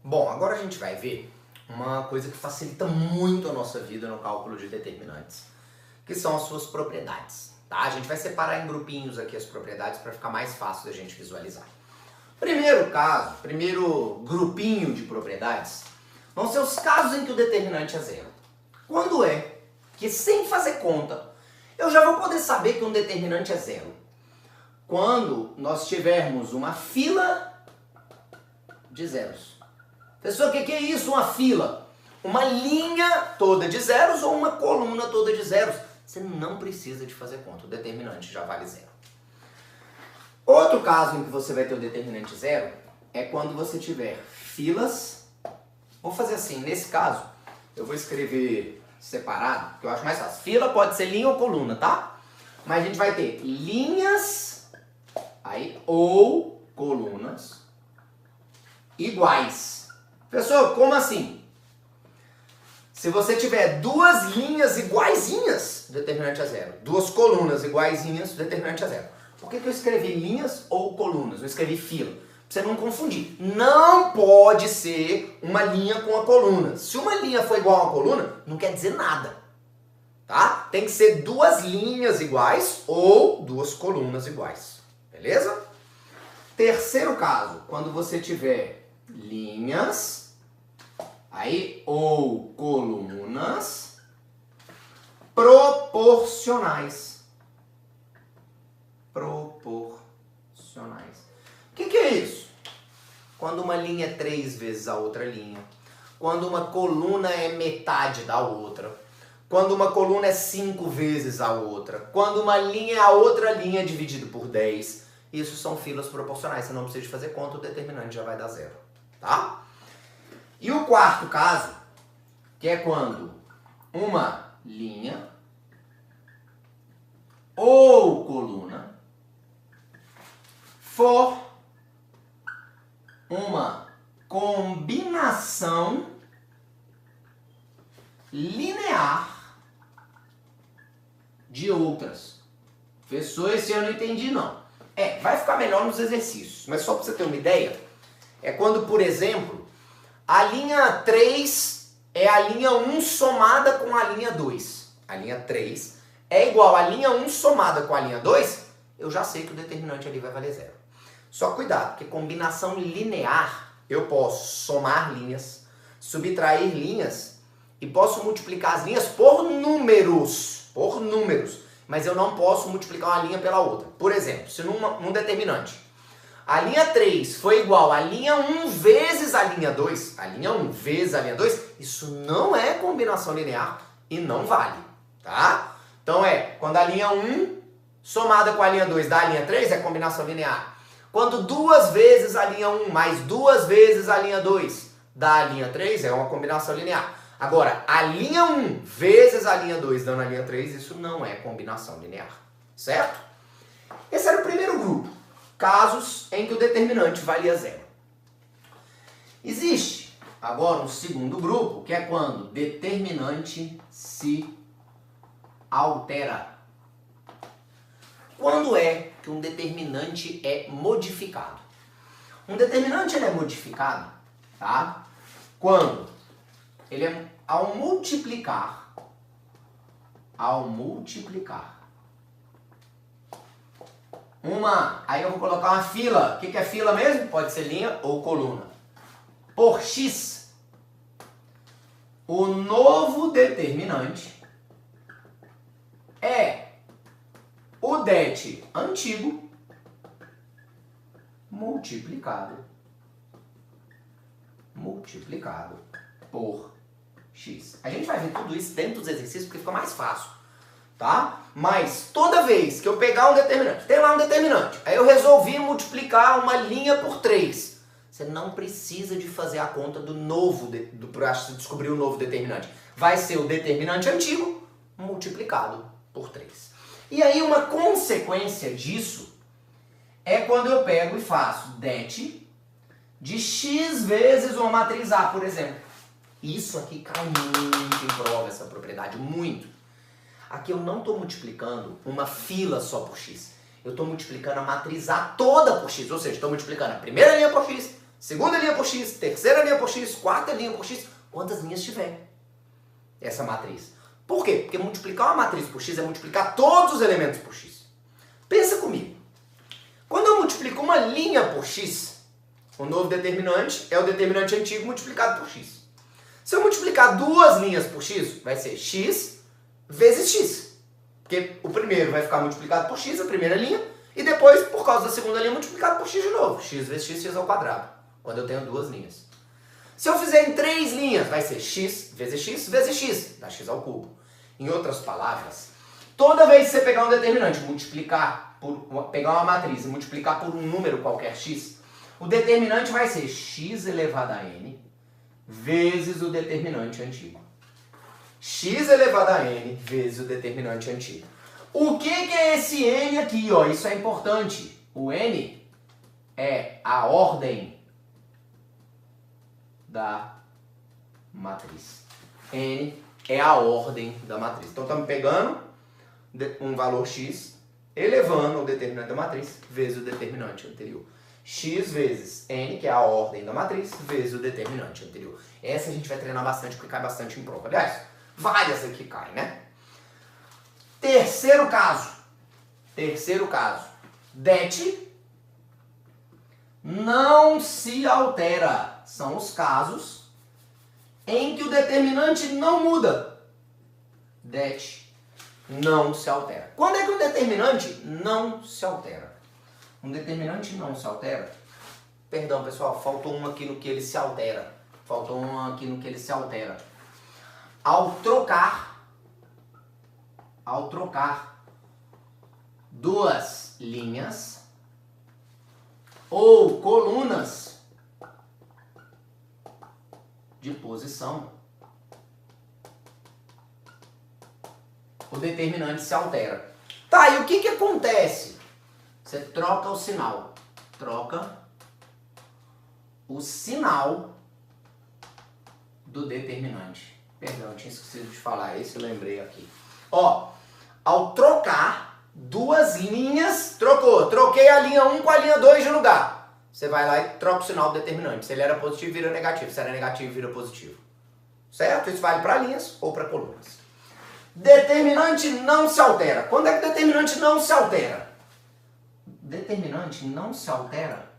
Bom, agora a gente vai ver uma coisa que facilita muito a nossa vida no cálculo de determinantes, que são as suas propriedades, tá? A gente vai separar em grupinhos aqui as propriedades para ficar mais fácil da gente visualizar. Primeiro grupinho de propriedades vão ser os casos em que o determinante é zero. Quando é que, sem fazer conta, eu já vou poder saber que um determinante é zero? Quando nós tivermos uma fila de zeros. Pessoal, o que é isso, uma fila? Uma linha toda de zeros ou uma coluna toda de zeros? Você não precisa de fazer conta, o determinante já vale zero. Outro caso em que você vai ter o determinante zero é quando você tiver filas. Vou fazer assim, nesse caso, eu vou escrever separado, porque eu acho mais fácil. Fila pode ser linha ou coluna, tá? Mas a gente vai ter linhas aí, ou colunas iguais. Pessoal, como assim? Se você tiver duas linhas iguaizinhas, o determinante é zero. Duas colunas iguaizinhas, o determinante é zero. Por que eu escrevi linhas ou colunas? Eu escrevi fila. Pra você não confundir. Não pode ser uma linha com a coluna. Se uma linha for igual a uma coluna, não quer dizer nada. Tá? Tem que ser duas linhas iguais ou duas colunas iguais. Beleza? Terceiro caso, quando você tiver linhas aí ou colunas proporcionais. O que é isso? Quando uma linha é 3 vezes a outra linha. Quando uma coluna é metade da outra. Quando uma coluna é 5 vezes a outra. Quando uma linha é a outra linha dividido por 10. Isso são filas proporcionais. Você não precisa de fazer conta, o determinante já vai dar zero. Tá? E o quarto caso, que é quando uma linha ou coluna for uma combinação linear de outras. Professor, esse eu não entendi não. Vai ficar melhor nos exercícios, mas só para você ter uma ideia, é quando, por exemplo, a linha 3 é a linha 1 somada com a linha 2. A linha 3 é igual a linha 1 somada com a linha 2, eu já sei que o determinante ali vai valer zero. Só cuidado, porque combinação linear, eu posso somar linhas, subtrair linhas e posso multiplicar as linhas por números, mas eu não posso multiplicar uma linha pela outra. Por exemplo, se num determinante a linha 3 foi igual a linha 1 vezes a linha 2, a linha 1 vezes a linha 2, isso não é combinação linear e não vale, tá? Então quando a linha 1 somada com a linha 2 dá a linha 3, é combinação linear. Quando 2 vezes a linha 1 mais 2 vezes a linha 2 dá a linha 3, é uma combinação linear. Agora, a linha 1 vezes a linha 2 dando a linha 3, isso não é combinação linear, certo? Esse era o primeiro grupo, casos em que o determinante valia zero. Existe agora um segundo grupo, que é quando o determinante se altera. Quando é que um determinante é modificado? Um determinante ele é modificado, tá? Quando ele é ao multiplicar, aí eu vou colocar uma fila. O que é fila mesmo? Pode ser linha ou coluna. Por x, o novo determinante é o det antigo multiplicado por x. A gente vai ver tudo isso dentro dos exercícios porque fica mais fácil, tá? Mas toda vez que eu pegar um determinante, tem lá um determinante, aí eu resolvi multiplicar uma linha por 3. Você não precisa de fazer a conta do novo, para descobrir o novo determinante. Vai ser o determinante antigo multiplicado por 3. E aí uma consequência disso é quando eu pego e faço det de x vezes uma matriz A, por exemplo. Isso aqui cai muito em prova, essa propriedade, muito. Aqui eu não estou multiplicando uma fila só por x. Eu estou multiplicando a matriz A toda por x. Ou seja, estou multiplicando a primeira linha por x, segunda linha por x, terceira linha por x, quarta linha por x, quantas linhas tiver essa matriz. Por quê? Porque multiplicar uma matriz por x é multiplicar todos os elementos por x. Pensa comigo. Quando eu multiplico uma linha por x, o novo determinante é o determinante antigo multiplicado por x. Se eu multiplicar duas linhas por x, vai ser x vezes x. Porque o primeiro vai ficar multiplicado por x, a primeira linha, e depois, por causa da segunda linha, multiplicado por x de novo. X vezes x, x ao quadrado, quando eu tenho duas linhas. Se eu fizer em três linhas, vai ser x vezes x, dá x ao cubo. Em outras palavras, toda vez que você pegar um determinante, pegar uma matriz e multiplicar por um número qualquer x, o determinante vai ser x elevado a n vezes o determinante antigo. X elevado a n vezes o determinante antigo. O que é esse n aqui? Ó? Isso é importante. O n é a ordem da matriz. N é a ordem da matriz. Então estamos pegando um valor x, elevando o determinante da matriz, vezes o determinante anterior. X vezes n, que é a ordem da matriz, vezes o determinante anterior. Essa a gente vai treinar bastante, porque cai bastante em prova. Aliás, várias aqui caem, né? Terceiro caso. Det não se altera. São os casos em que o determinante não muda. Det não se altera. Quando é que o determinante não se altera? Um determinante não se altera. Perdão, pessoal, faltou um aqui no que ele se altera. Ao trocar duas linhas ou colunas de posição, o determinante se altera. Tá, e o que acontece? Você troca o sinal. Troca o sinal do determinante. Perdão, eu tinha esquecido de falar esse, eu lembrei aqui. Ó, ao trocar duas linhas, troquei a linha 1 com a linha 2 de lugar. Você vai lá e troca o sinal do determinante. Se ele era positivo, vira negativo. Se era negativo, vira positivo. Certo? Isso vale para linhas ou para colunas. Determinante não se altera. Quando é que o determinante não se altera? Determinante não se altera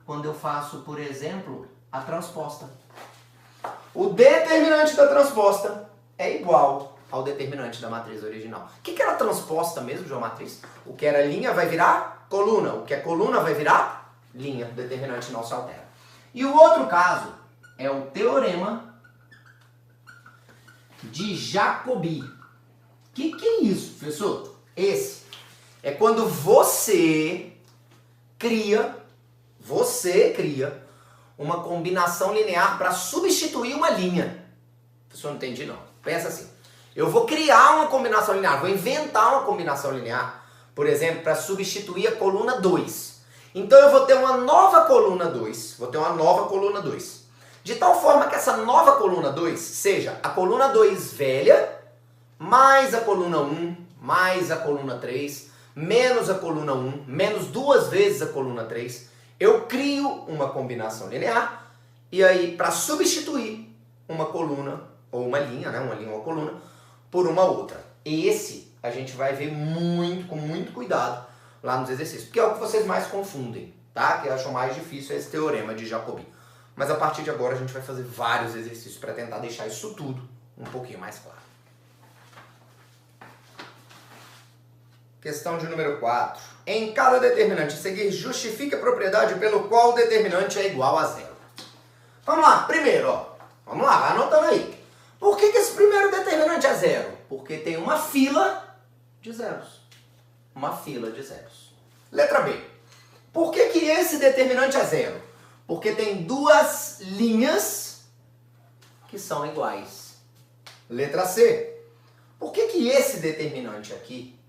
quando eu faço, por exemplo, a transposta. O determinante da transposta é igual ao determinante da matriz original. O que era transposta mesmo de uma matriz? O que era linha vai virar coluna. O que é coluna vai virar linha. O determinante não se altera. E o outro caso é o teorema de Jacobi. O que é isso, professor? Esse é quando você cria uma combinação linear para substituir uma linha. Professor, não entendi não. Pensa assim. Eu vou criar uma combinação linear, vou inventar uma combinação linear, por exemplo, para substituir a coluna 2. Então eu vou ter uma nova coluna 2, de tal forma que essa nova coluna 2 seja a coluna 2 velha, mais a coluna 1, mais a coluna 3, menos a coluna 1, menos duas vezes a coluna 3. Eu crio uma combinação linear e aí para substituir uma coluna ou uma linha, né, uma linha ou uma coluna, por uma outra. Esse a gente vai ver com muito cuidado lá nos exercícios, porque é o que vocês mais confundem, tá? Que acham mais difícil esse teorema de Jacobi. Mas a partir de agora a gente vai fazer vários exercícios para tentar deixar isso tudo um pouquinho mais claro. Questão de número 4. Em cada determinante a seguir, justifique a propriedade pelo qual o determinante é igual a zero. Vamos lá, primeiro, ó. Vamos lá, vai anotando aí. Por que esse primeiro determinante é zero? Porque tem uma fila de zeros. Uma fila de zeros. Letra B. Por que esse determinante é zero? Porque tem duas linhas que são iguais. Letra C. Por que esse determinante aqui,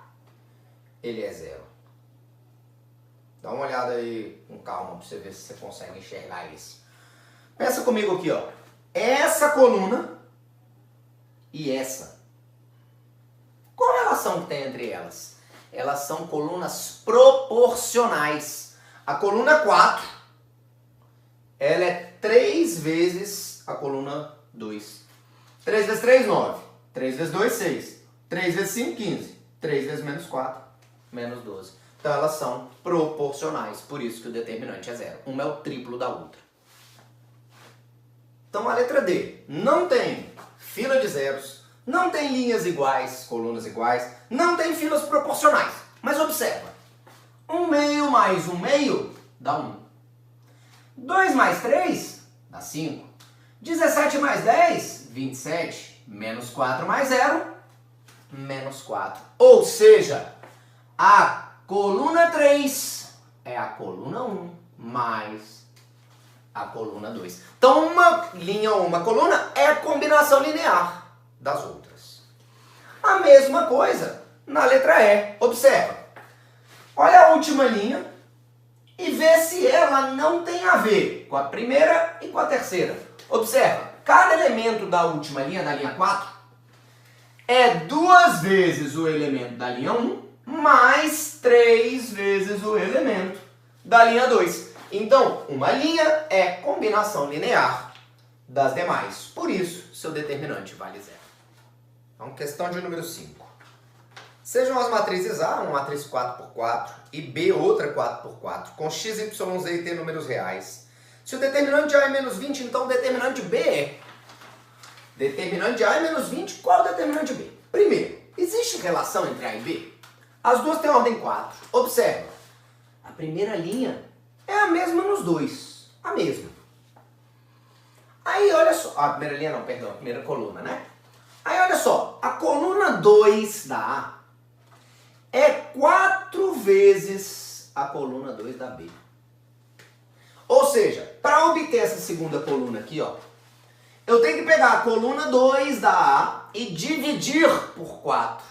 ele é zero? Dá uma olhada aí com calma para você ver se você consegue enxergar isso. Pensa comigo aqui, ó. Essa coluna e essa. Qual a relação que tem entre elas? Elas são colunas proporcionais. A coluna 4 ela é 3 vezes a coluna 2. 3 vezes 3, 9. 3 vezes 2, 6. 3 vezes 5, 15. 3 vezes menos 4, menos 12. Então elas são proporcionais, por isso que o determinante é zero. Uma é o triplo da outra. Então a letra D não tem fila de zeros, não tem linhas iguais, colunas iguais, não tem filas proporcionais. Mas observa, 1 meio mais 1 meio dá 1. 2 mais 3 dá 5. 17 mais 10, 27. Menos 4 mais 0, menos 4. Ou seja, a coluna 3 é a coluna 1 mais a coluna 2. Então uma linha ou uma coluna é a combinação linear das outras. A mesma coisa na letra E. Observa. Olha a última linha e vê se ela não tem a ver com a primeira e com a terceira. Observa. Cada elemento da última linha, da linha 4, é 2 vezes o elemento da linha 1 mais 3 vezes o elemento da linha 2. Então, uma linha é combinação linear das demais. Por isso, seu determinante vale zero. Então, questão de número 5. Sejam as matrizes A, uma matriz 4x4, e B, outra 4x4, com x, y, z e t números reais. Se o determinante de A é menos 20, então o determinante de B é. Determinante de A é menos 20, qual é o determinante de B? Primeiro, existe relação entre A e B? As duas têm ordem 4. Observa, a primeira linha é a mesma nos dois. A mesma. Aí, olha só. A primeira linha não, perdão, a primeira coluna, né? Aí, olha só. A coluna 2 da A é 4 vezes a coluna 2 da B. Ou seja, para obter essa segunda coluna aqui, ó, eu tenho que pegar a coluna 2 da A e dividir por 4.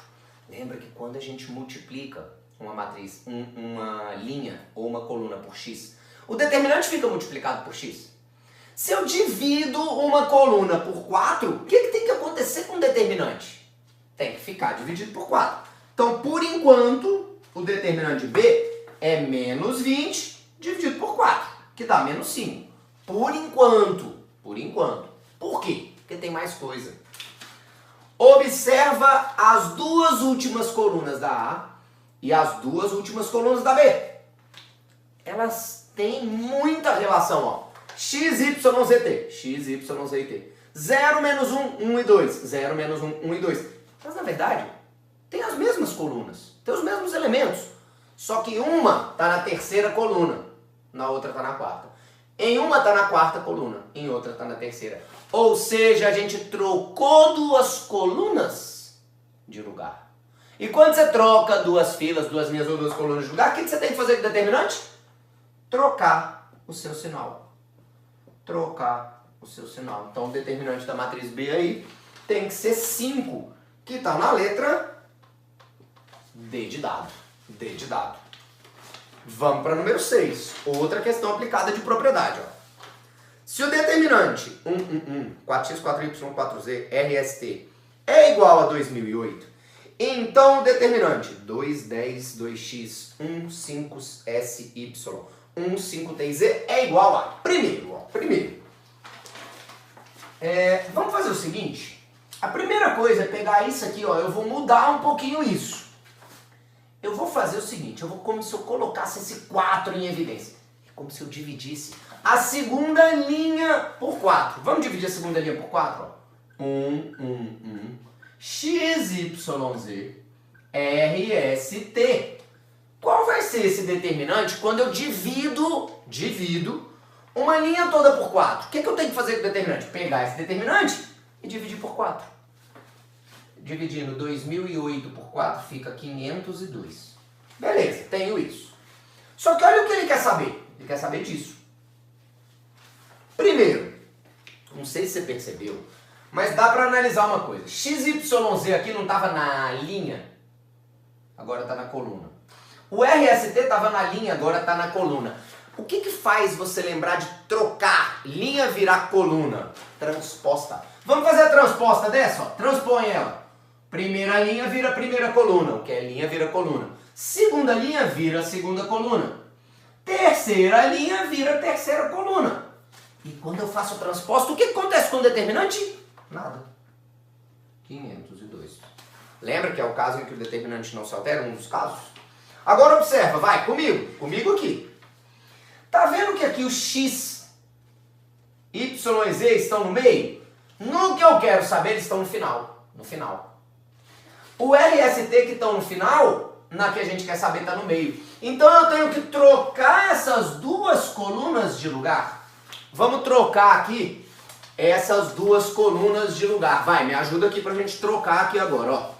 Lembra que quando a gente multiplica uma matriz, uma linha ou uma coluna por x, o determinante fica multiplicado por x. Se eu divido uma coluna por 4, o que tem que acontecer com o determinante? Tem que ficar dividido por 4. Então, por enquanto, o determinante de B é menos 20 dividido por 4, que dá menos 5. Por enquanto. Por enquanto. Por quê? Porque tem mais coisa. Observa as duas últimas colunas da A e as duas últimas colunas da B. Elas têm muita relação, ó. X, Y, Z, T. X, Y, Z e T. 0 menos 1, 1 e 2. 0 menos 1, 1 e 2. Mas, na verdade, tem as mesmas colunas. Tem os mesmos elementos. Só que uma está na terceira coluna. Na outra está na quarta. Em uma está na quarta coluna. Em outra está na terceira. Ou seja, a gente trocou duas colunas de lugar. E quando você troca duas filas, duas linhas ou duas colunas de lugar, o que você tem que fazer com o determinante? Trocar o seu sinal. Trocar o seu sinal. Então o determinante da matriz B aí tem que ser 5, que está na letra D de dado. D de dado. Vamos para número 6. Outra questão aplicada de propriedade. Ó. Se o determinante 4x, 4y, 4z, RST é igual a 2008, então o determinante 2, 10, 2x, 1, 5sy, 1, 5tz é igual a... Primeiro, vamos fazer o seguinte. A primeira coisa é pegar isso aqui, ó, eu vou mudar um pouquinho isso. Eu vou fazer o seguinte, eu vou como se eu colocasse esse 4 em evidência. É como se eu dividisse a segunda linha por 4. Vamos dividir a segunda linha por 4? Ó. 1, x, y, z, r, s, t. Qual vai ser esse determinante quando eu divido uma linha toda por 4? O que eu tenho que fazer com o determinante? Pegar esse determinante e dividir por 4. Dividindo 2008 por 4 fica 502. Beleza, tenho isso. Só que olha o que ele quer saber. Ele quer saber disso. Primeiro, não sei se você percebeu, mas dá para analisar uma coisa. XYZ aqui não estava na linha, agora está na coluna. O RST estava na linha, agora está na coluna. O que faz você lembrar de trocar linha virar coluna? Transposta. Vamos fazer a transposta dessa? Ó. Transpõe ela. Primeira linha vira primeira coluna, o que é linha vira coluna. Segunda linha vira segunda coluna. Terceira linha vira terceira coluna. E quando eu faço o transposto, o que acontece com o determinante? Nada. 502. Lembra que é o caso em que o determinante não se altera, um dos casos? Agora observa, vai, comigo aqui. Tá vendo que aqui o x, y e z estão no meio? No que eu quero saber, eles estão no final. No final. O R e ST que estão no final, na que a gente quer saber, está no meio. Então eu tenho que trocar essas duas colunas de lugar. Vamos trocar aqui essas duas colunas de lugar. Vai, me ajuda aqui pra gente trocar aqui agora, ó.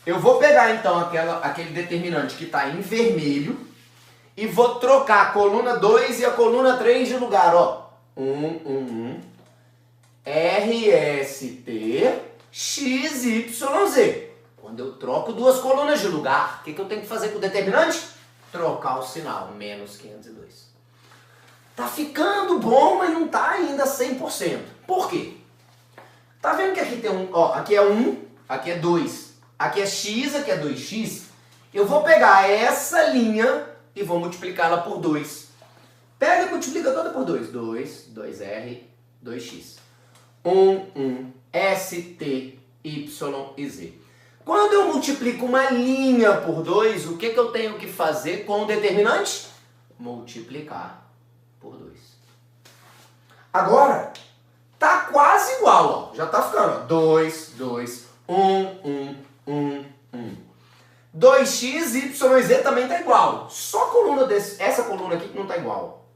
Eu vou pegar então aquele determinante que está em vermelho e vou trocar a coluna 2 e a coluna 3 de lugar, ó. RST, XYZ. Quando eu troco duas colunas de lugar, o que eu tenho que fazer com o determinante? Trocar o sinal, menos 502. Tá ficando bom, mas não tá ainda 100%. Por quê? Tá vendo que aqui tem aqui é 1, aqui é 2, aqui é x, aqui é 2x. Eu vou pegar essa linha e vou multiplicá-la por 2. Pega e multiplica toda por 2. 2, 2R, 2x. 1, ST, Y e Z. Quando eu multiplico uma linha por 2, o que eu tenho que fazer com o determinante? Multiplicar por 2. Agora, tá quase igual, ó. Já tá ficando, ó. 2, 2, 1, 2x, y e z também tá igual. Só a coluna essa coluna aqui que não tá igual.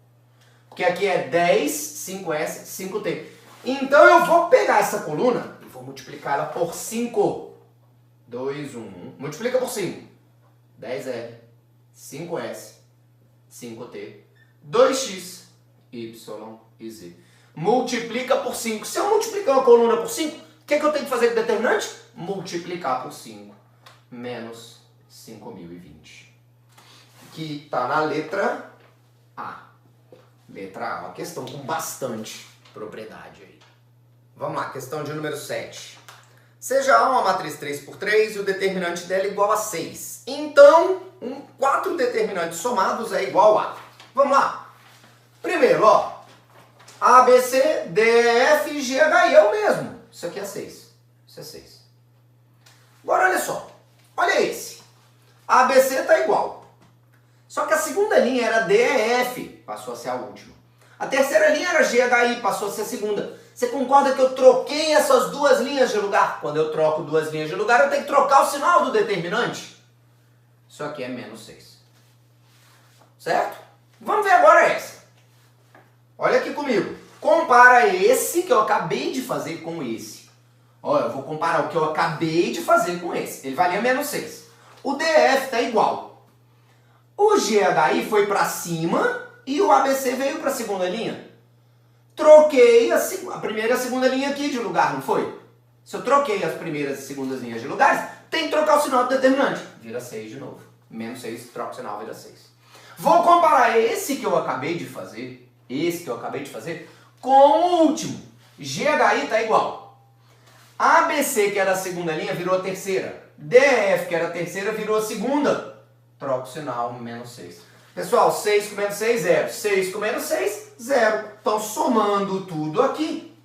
Porque aqui é 10, 5s, 5t. Então eu vou pegar essa coluna e vou multiplicar ela por 5. 2, 1. Multiplica por 5. 10r, 5s, 5t, 2x, y e z. Multiplica por 5. Se eu multiplicar uma coluna por 5, o que eu tenho que fazer com o determinante? Multiplicar por 5. Menos 5.020. Que está na letra A. Letra A. Uma questão com bastante propriedade aí. Vamos lá, questão de número 7. Seja A uma matriz 3 por 3 e o determinante dela é igual a 6. Então, 4 determinantes somados é igual a... Vamos lá. Primeiro, ó. A, B, C, D, E, F, G, H, I é o mesmo. Isso aqui é 6. Isso é 6. Agora, olha só. Olha esse. A, B, C está igual. Só que a segunda linha era D, E, F. Passou a ser a última. A terceira linha era G, H, I. Passou a ser a segunda. Você concorda que eu troquei essas duas linhas de lugar? Quando eu troco duas linhas de lugar, eu tenho que trocar o sinal do determinante. Isso aqui é menos 6. Certo? Vamos ver agora essa. Olha aqui comigo. Compara esse que eu acabei de fazer com esse. Olha, eu vou comparar o que eu acabei de fazer com esse. Ele valia menos 6. O DF está igual. O GHI foi para cima e o ABC veio para a segunda linha. Troquei a primeira e a segunda linha aqui de lugar, não foi? Se eu troquei as primeiras e segundas linhas de lugares, tem que trocar o sinal do determinante. Vira 6 de novo. Menos 6, troca o sinal, vira 6. Vou comparar esse que eu acabei de fazer, com o último. GHI está igual. ABC, que era a segunda linha, virou a terceira. DF, que era a terceira, virou a segunda. Troca o sinal, menos 6. Pessoal, 6 com menos 6, 0. 6 com menos 6, 0. Então, somando tudo aqui,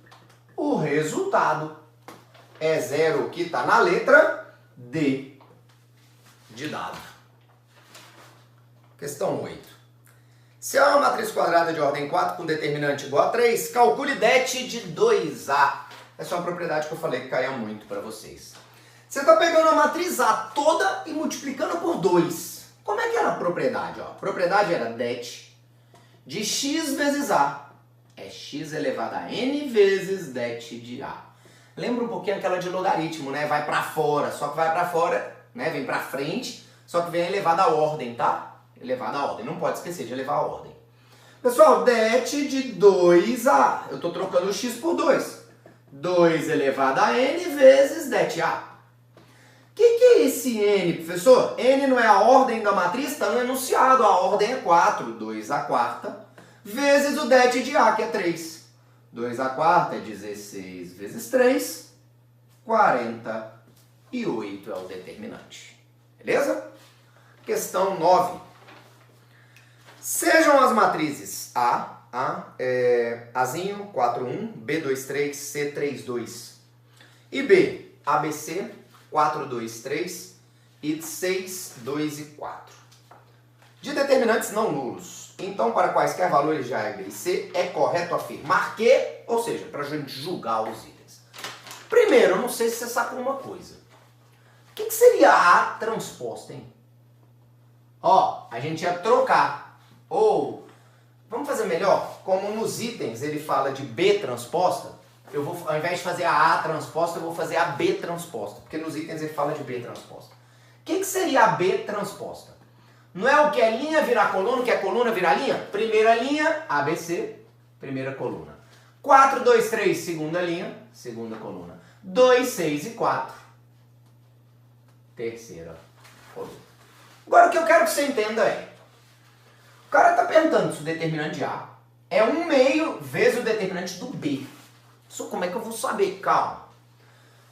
o resultado é 0, que está na letra D de dado. Questão 8. Se há uma matriz quadrada de ordem 4 com determinante igual a 3, calcule det de 2A. Essa é uma propriedade que eu falei que caia muito para vocês. Você está pegando a matriz A toda e multiplicando por 2. Como é que era a propriedade? Ó, a propriedade era det de x vezes A. É x elevado a n vezes det de A. Lembra um pouquinho aquela de logaritmo, né? Vai para fora, só que vai para fora, né? Vem para frente, só que vem elevado à ordem, tá? Elevado à ordem. Não pode esquecer de elevar a ordem. Pessoal, det de 2A. Eu estou trocando o x por 2. 2 elevado a n vezes det A. O que é esse n, professor? N não é a ordem da matriz? Está no enunciado. A ordem é 4. 2 a quarta vezes o det de A, que é 3. 2 a quarta é 16 vezes 3. 48 é o determinante. Beleza? Questão 9. Sejam as matrizes A, A é Azinho 4-1, B2-3, C3-2. E B, ABC 4-2-3 e 6-2 e 4. De determinantes não nulos. Então, para quaisquer valores de A, B e C, é correto afirmar que, ou seja, para a gente julgar os itens. Primeiro, eu não sei se você sacou uma coisa. O que seria A transposta, hein? Ó, a gente ia trocar. Ou, vamos fazer melhor? Como nos itens ele fala de B transposta, eu vou, ao invés de fazer a A transposta, eu vou fazer a B transposta. Porque nos itens ele fala de B transposta. O que seria a B transposta? Não é o que é linha virar coluna, o que é coluna virar linha? Primeira linha, ABC, primeira coluna. 4, 2, 3, segunda linha, segunda coluna. 2, 6 e 4, terceira coluna. Agora o que eu quero que você entenda é, o cara está perguntando se o determinante de A é 1/2 vezes o determinante do B. Isso como é que eu vou saber? Calma.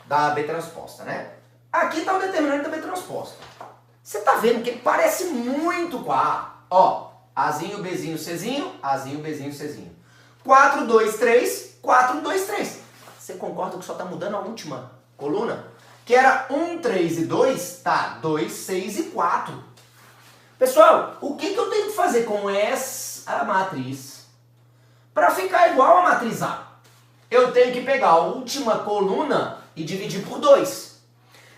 Da B transposta, né? Aqui está o determinante da B transposta. Você está vendo que ele parece muito com a A. Ó, Azinho, Bzinho, Czinho, Azinho, Bzinho, Czinho. 4, 2, 3, 4, 2, 3. Você concorda que só está mudando a última coluna? Que era 1, 3 e 2, tá 2, 6 e 4. Pessoal, o que eu tenho que fazer com essa matriz para ficar igual a matriz A? Eu tenho que pegar a última coluna e dividir por 2.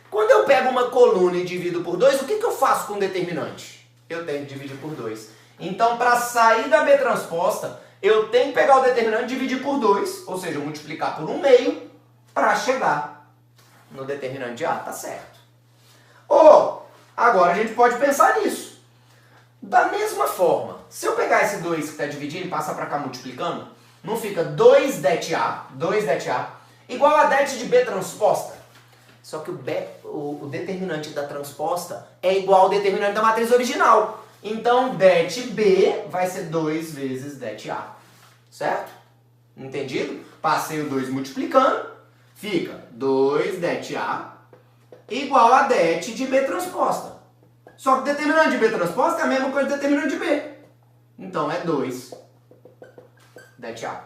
Quando eu pego uma coluna e divido por 2, o que eu faço com o determinante? Eu tenho que dividir por 2. Então, para sair da B transposta, eu tenho que pegar o determinante e dividir por 2, ou seja, multiplicar por 1/2 para chegar no determinante de A, tá certo? Ou, agora a gente pode pensar nisso. Da mesma forma, se eu pegar esse 2 que está dividindo e passar para cá multiplicando, não fica 2 det A igual a det de B transposta. Só que o determinante da transposta é igual ao determinante da matriz original. Então, det B vai ser 2 vezes det A. Certo? Entendido? Passei o 2 multiplicando, fica 2 det A igual a det de B transposta. Só que o determinante de B transposta é a mesma coisa do determinante de B. Então, é 2 det A.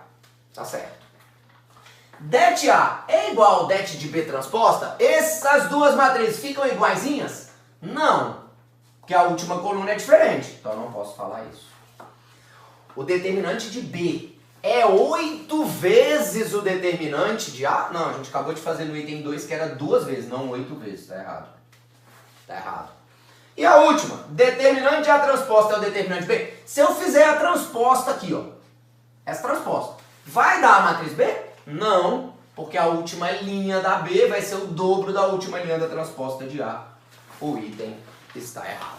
Tá certo? Det A é igual ao det de B transposta? Essas duas matrizes ficam iguaizinhas? Não, porque a última coluna é diferente, então eu não posso falar isso. O determinante de B é 8 vezes o determinante de A? Não, a gente acabou de fazer no item 2 que era 2 vezes, não 8 vezes, tá errado. Tá errado. E a última, determinante de A transposta é o determinante de B? Se eu fizer a transposta aqui, ó, essa transposta, vai dar a matriz B? Não, porque a última linha da B vai ser o dobro da última linha da transposta de A. O item está errado.